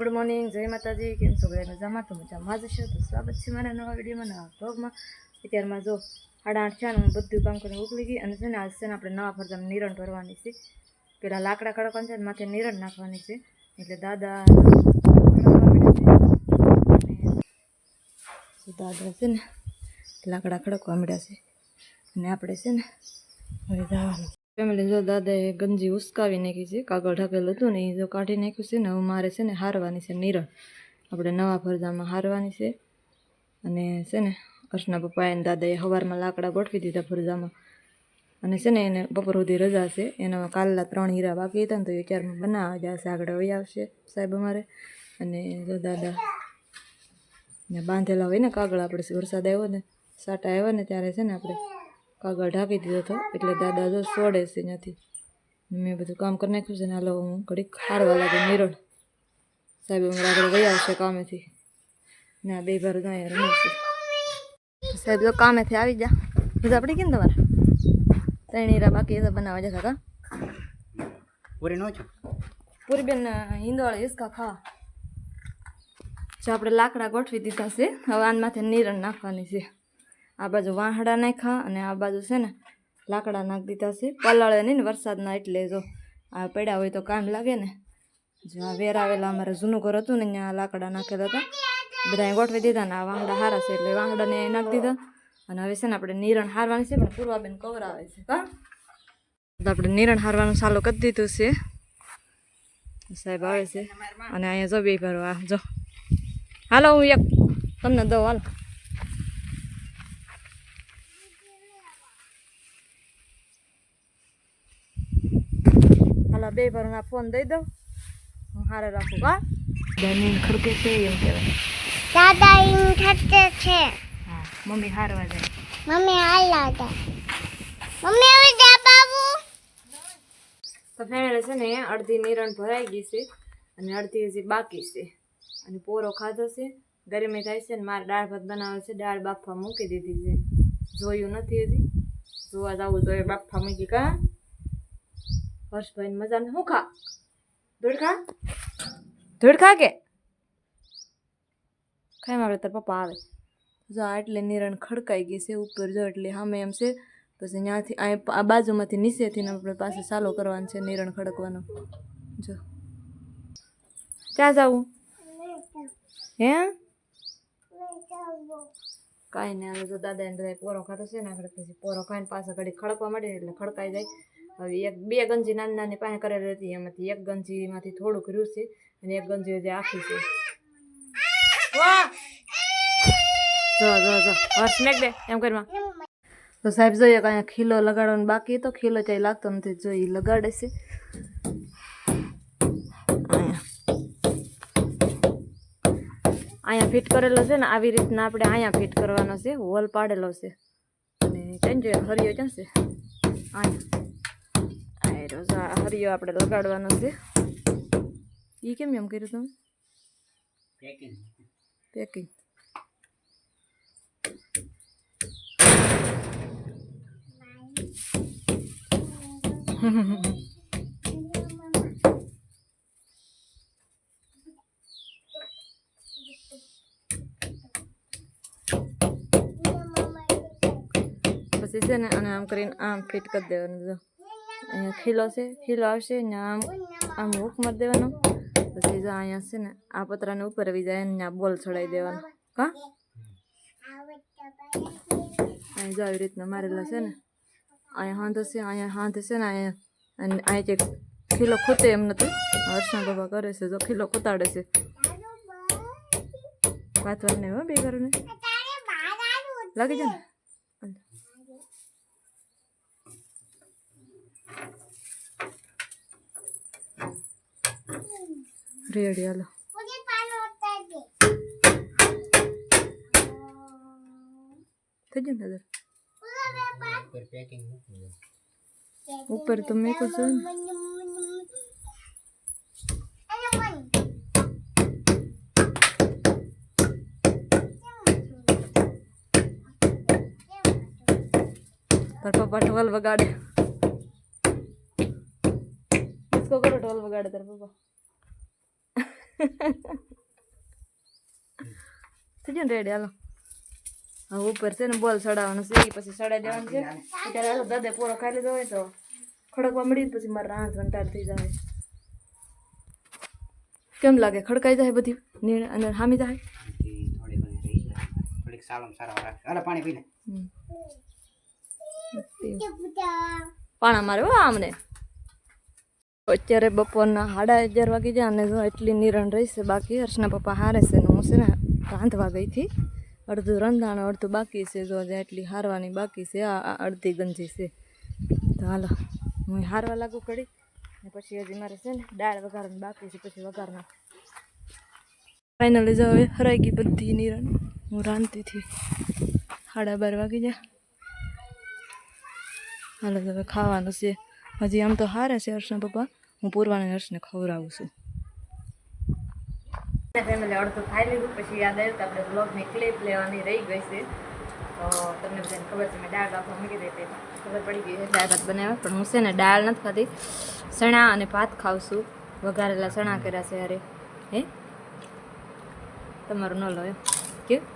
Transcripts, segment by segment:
Good morning, જય માતાજી. કેમ છો બધા? મજામાં? તો મજામાં જ હશો. તો સ્વાગત છે મારા નવા વિડીયોમાં, નવા વ્લોગમાં. અત્યારમાં જો 8:30 થયા ને હું બધું કામ કરીને ઉકળી ગઈ. અને છે ને આજ છે ને આપણે નવા ફરજામાં નિરણ ભરવાની છે. પેલા લાકડા ખડકવાની છે ને માથે નિરણ નાખવાની છે. એટલે દાદા છે ને લાકડા ખડકવા મળ્યા છે. અને આપણે છે ને હવે જવાનું ફેમિલી. જો દાદાએ ગંજી ઉસકાવી નાખી છે, કાગળ ઢાકેલું હતું ને એ જો કાઢી નાખ્યું છે ને. હવે મારે છે ને હારવાની છે નિરણ, આપણે નવા ફરજામાં હારવાની છે. અને છે ને અર્શના પપ્પાએ અને દાદાએ સવારમાં લાકડા ગોઠવી દીધા ફરજામાં. અને છે ને એને બપોર સુધી રજા છે. એના કાલના 3 હીરા બાકી હતા ને તો એ ચારમાં બનાવવા જશે. આગળ વહી આવશે સાહેબ અમારે. અને જો દાદા ને બાંધેલા હોય ને કાગળ, આપણે વરસાદ આવ્યો ને સાટા આવ્યા ને ત્યારે છે ને આપણે કાગળ ઢાંકી દીધો હતો. એટલે દાદા જો સોડે છે ત્યાંથી. મેં બધું કામ કરી નાખ્યું છે ને. હાલો હું ઘડીક હારવા લાગે નિરણ. સાહેબ અમારે આગળ વહી આવશે કામેથી ને. આ 2 ભાર અહીંયા રમે છે. સાહેબ જો કામેથી આવી જા. બધા આપણે કેમ તમારે 3 હીરા બાકી તો બનાવવા જતા કા પૂરી નો છો પૂરી બેન હિંદવાળી હિસકા ખાવા. જો આપણે લાકડા ગોઠવી દીધા છે. હવે આન માથે નિરણ નાખવાની છે. આ બાજુ વાહડા નાખ્યા અને આ બાજુ છે ને લાકડા નાખી દીધા છે. પલાળે નહીં ને વરસાદના, એટલે જો આ પડ્યા હોય તો કામ લાગે ને. જો આ વેર આવેલા અમારે જૂનું ઘર હતું ને ત્યાં લાકડા નાખેલા હતા, બધા ગોઠવી દીધા ને. આ વાહડા હારા છે એટલે વાહડાને નાખી દીધા. અને હવે છે ને આપણે નિરણ હારવાની છે. પણ પૂર્વાબેન કવર આવે છે કા તો આપણે નિરણ હારવાનું ચાલુ કરી દીધું છે. સાહેબ આવે છે અને અહીંયા જો 2 ભારો. આ જો હાલો હું એક તમને દઉં, હાલો. હાલો 2 ભારો ના ફોન દઈ દઉં, હું હારે રાખું કા. દાની ખડકે છે એમ કહેવાય. દાદા ઇન ખડકે છે. હા, મમ્મી હારવા જાય. મમ્મી હાલા જાય. મમ્મી હવે જા બાબુ. તો ફેમિલી છે ને અડધી નિરણ ભરાઈ ગઈ છે અને અડધી હજી બાકી છે. અને પોરો ખાધો છે, ગરમી થાય છે ને. મારે દાળ ભાત બનાવે છે. દાળ બાફવા મૂકી દીધી છે. જોયું નથી હજી, જોવા જવું જોઈએ. બાફવા મૂકી કા હર્ષભાઈ મજા ને. શું ખા ધૂળ ખા, ધૂળ ખા કે ખાઈ આવે તાર પપ્પા આવે. જો એટલે નિરણ ખડકાઈ ગઈ છે ઉપર. જો એટલે સામે એમ છે. પછી ત્યાંથી આ બાજુમાંથી નીચેથી આપણે પાસે ચાલુ કરવાનું છે નિરણ ખડકવાનું. જો ક્યાં જવું હે? કાંઈ નહીં. હવે જો દાદા એને બધા પોરો ખાતો છે ને. આપણે પછી પોરો ખાઈને પાછા ઘડી ખડકવા માંડે એટલે ખડકાઈ જાય. હવે 2 ગંજી નાની નાની પાસે કરેલી હતી, એમાંથી 1 ગંજીમાંથી થોડુંક રહ્યું છે અને 1 ગંજી હજી આખી છે. જો જો જો હર્ષ મેક દે એમ કરવા. તો સાહેબ જોઈએ કે અહીંયા ખીલો લગાડવાનો બાકી હતો. ખીલો ચાઈ લાગતો નથી, જો એ લગાડે છે. અહીંયા ફિટ કરેલો છે ને. આવી રીતના આપણે અહીંયા ફિટ કરવાનો છે. હોલ પાડેલો છે. અને ત્યાં જોઈએ હરિયો ક્યાં છે? અહીંયા હરિયો આપણે લગાડવાનો છે. એ કેમ એમ કર્યું તમે? પેકિંગ પછી છે ને અને આમ કરીને આમ ફિટ કરી દેવાનું. જો અહીંયા ખીલો છે, ખીલો આવશે ને આમ આમ હુક મારી દેવાનો. પછી જો અહીંયા છે ને આ પતરાને ઉપર આવી જાય ને ત્યાં બોલ ચડાવી દેવાનો કા. અહીં જો આવી રીતના મારેલા છે ને. અહીંયા હાંધો છે, અહીંયા હાંધ છે ને. અહીંયા અને અહીં જે ખીલો ખૂતે એમ નથી. હર્ષના બાબા કરે છે. જો ખીલો ખૂતાડે છે. વાતવાર નહીં હો 2 ઘરને લાગી જાય ને. રેડી હાલો. થઈ ગયું ને ઉપર તો મેં કહું છું ને. તાર પપ્પા ઢોલ વગાડે. इसको करो ढोल वगाड़े तेरे पापा થઈ ગયું ને રેડી હાલો હવે ઉપર છે ને બોલ ચડાવવાનું છે એ પછી ચડાવી દેવાનું છે ત્યારે હાલો દાદા પૂરો ખાઈ લીધો હોય તો ખડકવા મળી પછી મારે રાંધ વંટાર થઈ જાય કેમ લાગે ખડકાઈ જાય બધી નીણ અને હામી જાય થોડી ઘણી રહી જાય થોડીક સારું સારા રાખે અરે પાણી પી લે પાણા મારે હો આમને અત્યારે બપોરના 11:30 વાગી જાય અને જો એટલી નિરણ રહી છે બાકી હર્ષના પપ્પા હારે છે ને હું છે ને રાંધવા ગઈ હતી અડધું રંધાણ અડધું બાકી છે જો એટલી હારવાની બાકી છે આ અડધી ગંજી છે તો હાલો હું હારવા લાગુ કરી ને પછી હજી મારે છે ને દાળ વઘારવાની બાકી છે પછી વઘાર નાખ ફાઇનલી જો હવે હરાઈ ગઈ બધી નિરણ હું રાંધતી હતી 12:30 વાગી જાય હાલો હવે ખાવાનું છે હજી આમ તો હારે છે હર્ષના પપ્પા હું પૂર્વાને હર્ષને ખવડાવું છું ફેમિલી અડધું ખાઈ લીધું પછી યાદ આવ્યું કે આપણે બ્લોગની ક્લિપ લેવાની રહી ગઈ છે તો તમને બધાને ખબર છે મેં દાળ બાફવા મૂકી દઈ ખબર પડી ગઈ છે દાળ ભાત બનાવ્યા પણ હું છે ને દાળ નથી ખાતી ચણા અને ભાત ખાઉં છું વઘારેલા ચણા કર્યા છે અરે હે તમારું ન લો એમ કેવું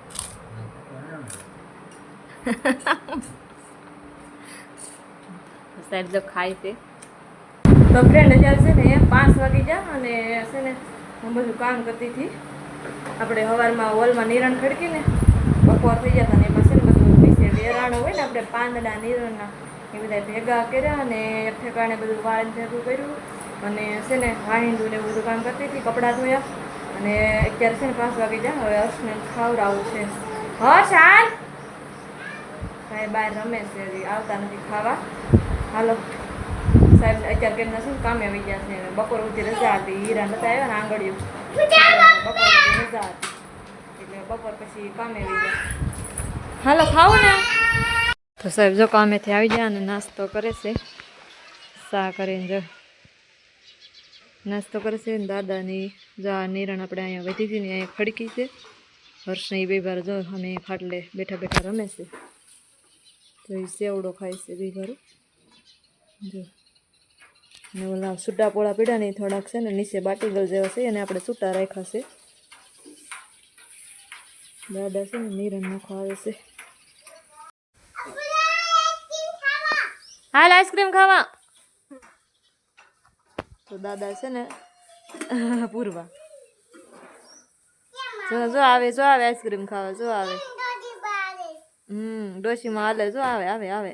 સાહેબ જો ખાય છે તો ફ્રેન્ડ અત્યારે છે ને 5 વાગી જા અને છે ને હું બધું કામ કરતી હતી આપણે સવારમાં હોલમાં નિરણ ખડકીને બપોર થઈ જતા ને એમાં છે ને બધું નીચે વેરાણું હોય ને આપણે પાંદડા નિરણના એ બધા ભેગા કર્યા અને એક ઠેકાણે બધું વાળીને ભેગું કર્યું અને છે ને વાહિંદું ને એવું બધું કામ કરતી હતી કપડાં ધોયા અને અત્યારે છે ને 5 વાગી જા હવે હર્ષને ખાવડાવવું છે હર્ષ હાલ સાહેબ બહાર રમે છે હજી આવતા નથી ખાવા હાલો સાહેબ અત્યારે કેમ નથી કામે આવી ગયા છે બપોર સુધી રજા હતી હીરા નતા આવ્યા ને આંગળીઓ બપોર સુધી રજા હતી એટલે બપોર પછી કામે આવી ગયા હાલો ખાવું ને તો સાહેબ જો કામેથી આવી ગયા અને નાસ્તો કરે છે સા કરીને જો નાસ્તો કરે છે ને દાદાની જો આ નિરણ આપણે અહીંયા વધી હતી ને અહીંયા ખડકી છે હર્ષને એ બે વાર જો અમે ખાટલે બેઠા બેઠા રમે છે તો એ સેવડો ખાય છે બે વાર જો ને ઓલા છૂટા પોળા પીડા ને થોડાક છે ને નીચે બાટીગલ જેવા છે અને આપણે છૂટા રાખ્યા છે દાદા છે ને નિરણ નાખવા આવે છે હાલ આઈસ્ક્રીમ ખાવા તો દાદા છે ને પૂર્વા જો આવે આઈસ્ક્રીમ ખાવા જો આવે ડોશીમાં હાલે જો આવે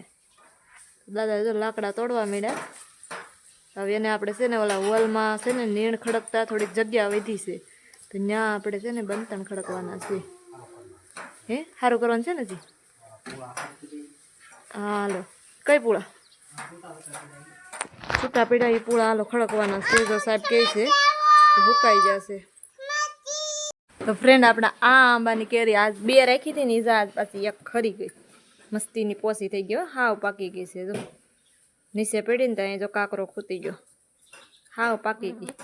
દાદા જો લાકડા તોડવા માંડ્યા હવે એને આપણે છે ને ઓલા હોલમાં છે ને નીણ ખડકતા થોડીક જગ્યા વધી છે તો ત્યાં આપણે છે ને બંતણ ખડકવાના છે હે સારું કરવાનું છે ને જી હાલો કઈ પૂળા છૂટા પીડા એ પૂળા હાલો ખડકવાના છે જો સાહેબ કહે છે હુકાઈ જશે તો ફ્રેન્ડ આપણા આ આંબાની કેરી આજ 2 રાખી હતી ને એ આજ પાછી એક ખરી ગઈ મસ્તીની પોસી થઈ ગયો હાવ પાકી ગઈ છે જો નીચે પડીને ત્યાં જો કાકરો ખૂતી ગયો હાવ પાકી ગઈ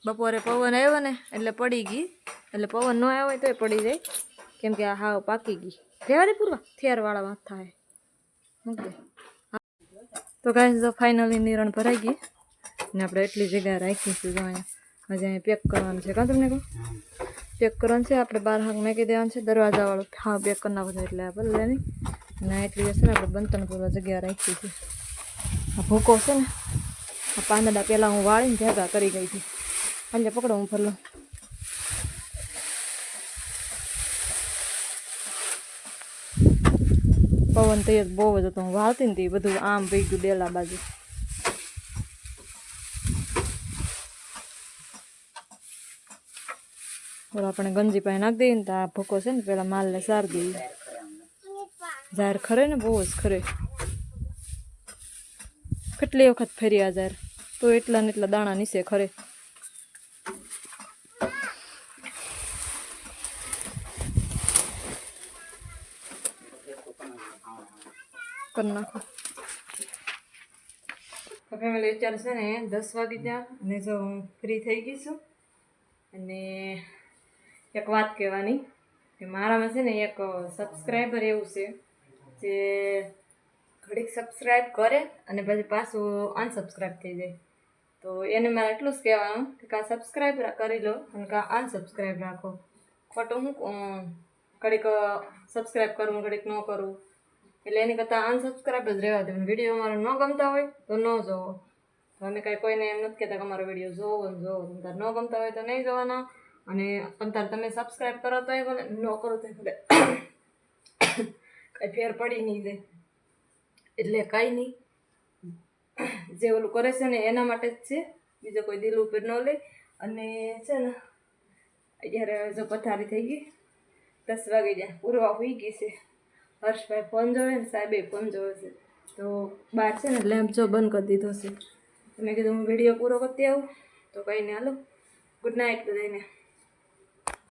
બપોરે પવન આવ્યો ને એટલે પડી ગઈ એટલે પવન ન આવ્યો હોય તોય પડી જાય કેમ કે આ હાવ પાકી ગઈ રહેવા દે પૂરવા થેરવાળા વાત થાય મૂકી દે તો ગાઈસ જો ફાઇનલી નિરણ ભરાઈ ગઈ ને આપણે એટલી જગ્યા રાખીશું જો અહીંયા હજી અહીંયા પેક કરવાનું છે કાં તમને કહું પેક કરવાનું છે આપણે 12 હાક મેકી દેવાનું છે દરવાજાવાળો હા પેક કરી નાખો એટલે ભલે નહીં ને એટલી હશે ને આપણે બંતણ પૂરવા જગ્યા રાખી છે આ ભૂકો છે ને આ પાંદડા પહેલાં હું વાળીને ભેગા કરી ગઈ હતી એટલે પકડો હું ફરલો પવન તો એ બહુ જ હતો હું વાળતી ને બધું આમ પી ગયું ડેલા બાજુ ઓલા આપણે ગંજી પાસે નાખી દઈએ ને તો આ ભૂકો છે ને પેલા માલને સાર દઈએ ઝાર ખરે ને બહુ જ ખરે કેટલી વખત ફેર્યા ઝાર તો એટલા ને એટલા દાણા નીચે ખરે કરી નાખો તો ફેમિલી અત્યારે છે ને 10 વાગી ત્યાં અને જો હું ફ્રી થઈ ગઈ છું અને એક વાત કહેવાની કે મારામાં છે ને એક સબસ્ક્રાઈબર એવું છે જે ઘડીક સબસ્ક્રાઈબ કરે અને પછી પાછું અનસબસ્ક્રાઈબ થઈ જાય તો એને મારે એટલું જ કહેવાનું કે કાં સબસ્ક્રાઈબ કરી લો અને કાં અનસબસ્ક્રાઈબ રાખો. ખોટું હું ઘડીક સબસ્ક્રાઈબ કરું ઘડીક ન કરું, એટલે એની કરતાં અનસબસ્ક્રાઈબ જ રહેવા દેવાનું. વિડીયો અમારો ન ગમતા હોય તો ન જોવો. તો અમે કાંઈ કોઈને એમ નથી કહેતા કે અમારો વિડીયો જોવો ને જોવો. તમારે ન ગમતા હોય તો નહીં જોવાના, અને અંતર તમે સબસ્ક્રાઈબ કરો તો એ ભલે, ન કરો તો ભલે, કાંઈ ફેર પડી નહીં જાય. એટલે કાંઈ નહીં, જે ઓલું કરે છે ને એના માટે જ છે, બીજો કોઈ દિલ ઉપર ન લે. અને છે ને અત્યારે જો પથારી થઈ ગઈ, 10 વાગી જાય, પૂરવા હોઈ ગઈ છે. હર્ષભાઈ ફોન જોવે ને સાહેબે ફોન જોવે છે. તો બહાર છે ને લેમ્પ જો બંધ કરી દીધો છે. તો મેં કીધું હું વિડીયો પૂરો કરતી આવું. તો કંઈ નહીં, હાલો, ગુડ નાઇટ બધાને.